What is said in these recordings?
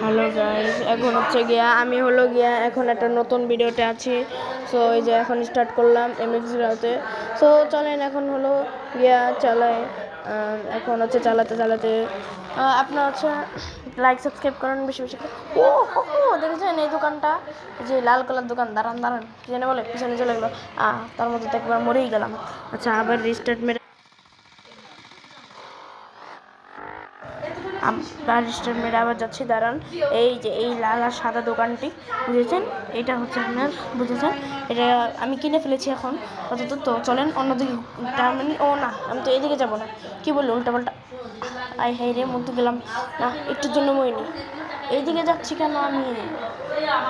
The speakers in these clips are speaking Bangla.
হ্যালো গাইস, এখন হচ্ছে গিয়া আমি হলো গিয়া এখন একটা নতুন ভিডিওতে আছি। সো এই যে এখন স্টার্ট করলাম এমএক্স রাতে। সো চলেন এখন হলো গিয়া চালাই। এখন হচ্ছে চালাতে চালাতে আপনার হচ্ছে লাইক সাবস্ক্রাইব করেন বেশি বেশি করে। ও দেখেছেন এই দোকানটা, যে লাল কালার দোকান, দাঁড়ান দাঁড়ান কি জানে বলে পিছনে চলে গেলো। তার মধ্যে তো একবার মরেই গেলাম। আচ্ছা আবার রিস্টার্ট মেরে আবার যাচ্ছি, দাঁড়ান। এই যে এই লাল আর সাদা দোকানটি বুঝেছেন, এটা হচ্ছে আপনার, বুঝেছেন এটা আমি কিনে ফেলেছি এখন অত। তো চলেন অন্যদিকে, তার মানে ও না, আমি তো এদিকে যাবো না, কি বললো উল্টাপাল্টা। আই হাই রে, মধ্যে গেলাম না, একটুর জন্য মরিনি। এইদিকে যাচ্ছি কেন আমি,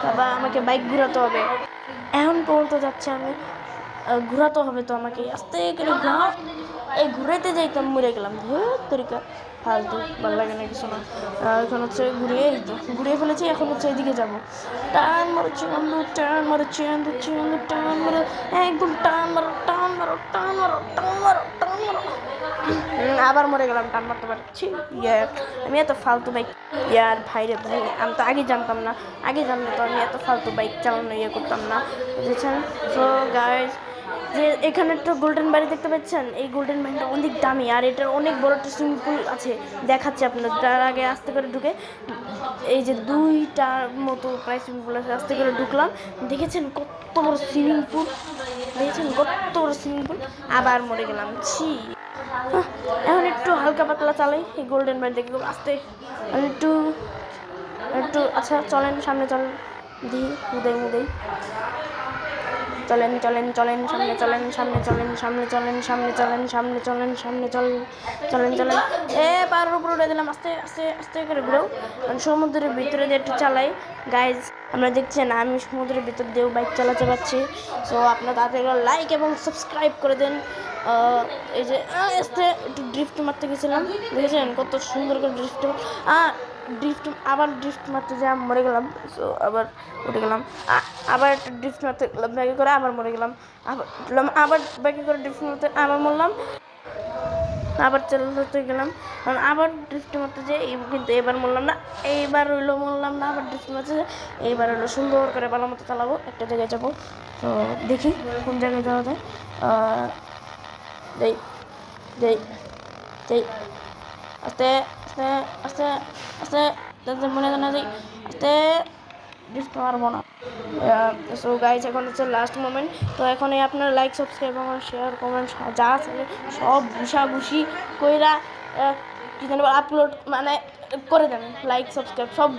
বাবা আমাকে বাইক ঘোরাতে হবে। এখন পর্যন্ত যাচ্ছে আমি, ঘোরাতে হবে তো আমাকে, আস্তে করে ঘোরা। এই ঘুরাইতে যাইতাম মরে গেলাম, তরিকা ফালতু, ভালো লাগে না কিছু না। এখন হচ্ছে ঘুরিয়ে ফেলেছি, এখন হচ্ছে এদিকে যাবো। টান মারো চান্দু, টান মারো চান্দু, চান্দু টান মারো, একদম টান মারো, টান মারো, টান মারো, টান মারো, টান মারো। আবার মরে গেলাম, টান মারতে পারছি। ইয়ার আমি এত ফালতু বাইক, ইয়ার ভাই রে ভাই, আমি তো আগে জানতাম না। আগে জানলে তো আমি এত ফালতু বাইক চালানো করতাম না, বুঝেছেন। সো গাইস, যে এখানে একটা গোল্ডেন বাড়ি দেখতে পাচ্ছেন, এই গোল্ডেন বাড়িটা অনেক দামি, আর এটার অনেক বড় একটা সুইমিং পুল আছে, দেখাচ্ছে আপনার। তার আগে আস্তে করে ঢুকে, এই যে দুইটার মতো প্রায় সুইমিং পুল আছে, আস্তে করে ঢুকলাম, দেখেছেন কত বড় সুইমিং পুল, দেখেছেন কত বড় সুইমিং পুল। আবার মরে গেলাম, ছি। এখন একটু হালকা পাতলা চালাই এই গোল্ডেন বাড়ি দেখে আস্তে, একটু একটু আচ্ছা চলেন সামনে, চলেন দিই মুদেই চলেন চলেন চলেন, সামনে চলেন, সামনে চলেন, সামনে চলেন, সামনে চলেন, সামনে চলেন, সামনে চলেন, চলেন চলেন। পাহাড়ের উপরে উঠে দিলাম, আস্তে আস্তে আস্তে করে ঘুরেও সমুদ্রের ভিতরে দিয়ে একটু চালাই। গাইজ আমরা দেখছেন আমি সমুদ্রের ভিতর দিয়েও বাইক চালাতে পারছি। সো আপনারা তাড়াতাড়ি লাইক এবং সাবস্ক্রাইব করে দেন। এই যে আস্তে একটু ড্রিফট মারতে গেছিলাম, দেখেছেন কত সুন্দর করে আবার ড্রিফট মারতে যা মরে গেলাম। সো আবার উঠে গেলাম, আবার একটা ড্রিফট মারতে গেলাম, ব্যাগে করে আবার মরে গেলাম, আবার ব্যাগে করে ড্রিফট মারতে আবার মরলাম, আবার চালাতে গেলাম, কারণ আবার ড্রিফট মারতে যাই, কিন্তু এবার মরলাম না, এইবার হইলো মরলাম না, আবার ড্রিফট মারতে যাই, এইবার হলো সুন্দর করে ভালো মতো চালাবো, একটা জায়গায় যাবো। তো দেখি কোন জায়গায় যাওয়া যায়। যাই যাই যাই, আস্তে আস্তে আস্তে আস্তে, যাতে মনে না যাই, আস্তে ড্রিফট মারবো না। সো গাইজ এখন হচ্ছে লাস্ট মোমেন্ট। তো এখন এই আপনার লাইক সাবস্ক্রাইব আমার শেয়ার কমেন্ট যা আছে সব ঘুষাঘুষি কইরা কি জানি আপলোড মানে করে দেন, লাইক সাবস্ক্রাইব সব।